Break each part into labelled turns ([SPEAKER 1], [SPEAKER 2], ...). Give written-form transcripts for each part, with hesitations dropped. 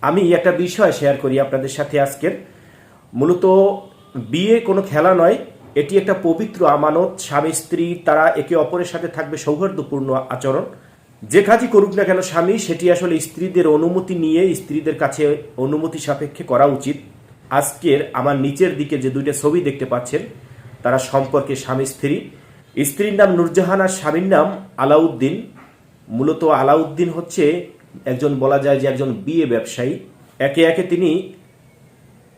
[SPEAKER 1] আমি একটা বিষয় শেয়ার করি আপনাদের সাথে আজকের। মূলত বিয়ে কোনো খেলা নয়, এটি একটা পবিত্র আমানত। স্বামী স্ত্রী তারা একে অপরের সাথে থাকবে সৌহার্দ্যপূর্ণ আচরণ। যে কাজই করুক না কেন স্বামী, সেটি আসলে স্ত্রীদের অনুমতি নিয়ে স্ত্রীদের কাছে অনুমতি সাপেক্ষে করা উচিত। আজকের আমার নিচের দিকে যে দুইটা ছবি দেখতে পাচ্ছেন, তারা সম্পর্কে স্বামী স্ত্রী। স্ত্রীর নাম নূরজাহান আর স্বামীর নাম আলাউদ্দিন। মূলত আলাউদ্দিন হচ্ছে একজন, বলা যায় যে একজন বিয়ে ব্যবসায়ী। একে একে তিনি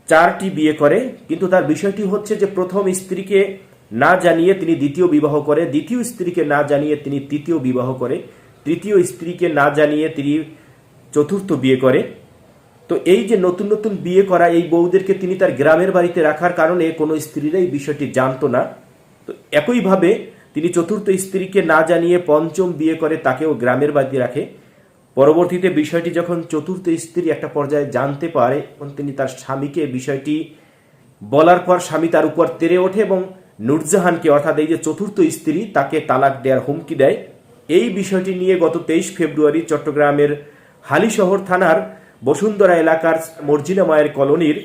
[SPEAKER 1] 4টি বিয়ে করে, কিন্তু তার বিষয়টি হচ্ছে যে প্রথম স্ত্রীকে না জানিয়ে তিনি দ্বিতীয় বিবাহ করে, দ্বিতীয় স্ত্রীকে না জানিয়ে তিনি তৃতীয় বিবাহ করে, তৃতীয় স্ত্রীকে না জানিয়ে তিনি চতুর্থ বিয়ে করে। তো এই যে নতুন নতুন বিয়ে করা এই বউদেরকে তিনি তার গ্রামের বাড়িতে রাখার কারণে কোনো স্ত্রীরা এই বিষয়টি জানতো না। তো একইভাবে তিনি চতুর্থ স্ত্রীকে না জানিয়ে পঞ্চম বিয়ে করে, তাকেও গ্রামের বাড়িতে রাখে। পরবর্তীতে বিষয়টি যখন চতুর্থ স্ত্রী একটা পর্যায়ে জানতে পারে, তিনি তার স্বামীকে বিষয়টি বলার পর স্বামী তার উপর তেড়ে ওঠে এবং নূরজাহানকে, অর্থাৎ এই যে চতুর্থ স্ত্রী, তাকে তালাক দেওয়ার হুমকি দেয়। এই বিষয়টি নিয়ে গত 23 ফেব্রুয়ারি চট্টগ্রামের হালিশহর থানার বসুন্ধরা এলাকার মর্জিনা মায়ের কলোনির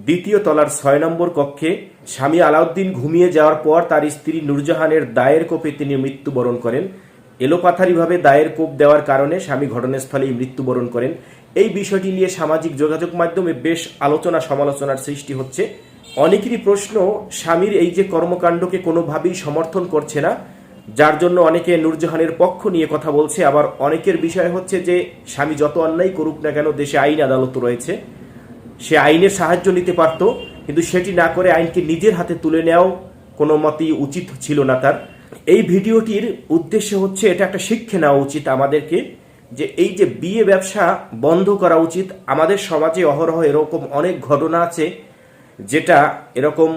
[SPEAKER 1] 2য় তলার 6 নম্বর কক্ষে স্বামী আলাউদ্দিন ঘুমিয়ে যাওয়ার পর তার স্ত্রী নূরজাহানের দায়ের কোপে তিনি মৃত্যুবরণ করেন। এলোপাথারিভাবে দায়ের কোপ দেওয়ার কারণে স্বামী ঘটনাস্থলেই মৃত্যুবরণ করেন। এই বিষয়টি নিয়ে সামাজিক যোগাযোগ মাধ্যমে বেশ আলোচনা সমালোচনার সৃষ্টি হচ্ছে। অনেকেরই প্রশ্ন, স্বামীর এই যে কর্মকাণ্ডকে কোনোভাবেই সমর্থন করছে না, যার জন্য অনেকে নূরজাহানের পক্ষ নিয়ে কথা বলছে। আবার অনেকের বিষয় হচ্ছে যে স্বামী যত অন্যায় করুক না কেন, দেশে আইন আদালত রয়েছে, সে আইনের সাহায্য নিতে পারত, কিন্তু সেটি না করে আইনকে নিজের হাতে তুলে নেওয়াও কোনো মতেই উচিত ছিল না তার। এই ভিডিওটির উদ্দেশ্য হচ্ছে এটা একটা শিক্ষা নেওয়া উচিত আমাদেরকে, যে এই যে বিয়ে ব্যবসা বন্ধ করা উচিত। আমাদের সমাজে অহরহ এরকম অনেক ঘটনা আছে যেটা এরকম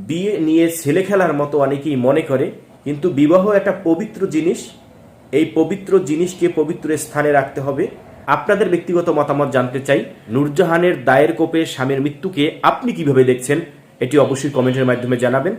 [SPEAKER 1] বিয়ে নিয়ে ছেলে খেলার মতো অনেকেই মনে করে, কিন্তু বিবাহ একটা পবিত্র জিনিস। এই পবিত্র জিনিসকে পবিত্র স্থানে রাখতে হবে। আপনাদের ব্যক্তিগত মতামত জানতে চাই। নূরজাহানের দায়ের কোপে স্বামীর মৃত্যুকে আপনি কিভাবে দেখছেন, এটি অবশ্যই কমেন্টের মাধ্যমে জানাবেন।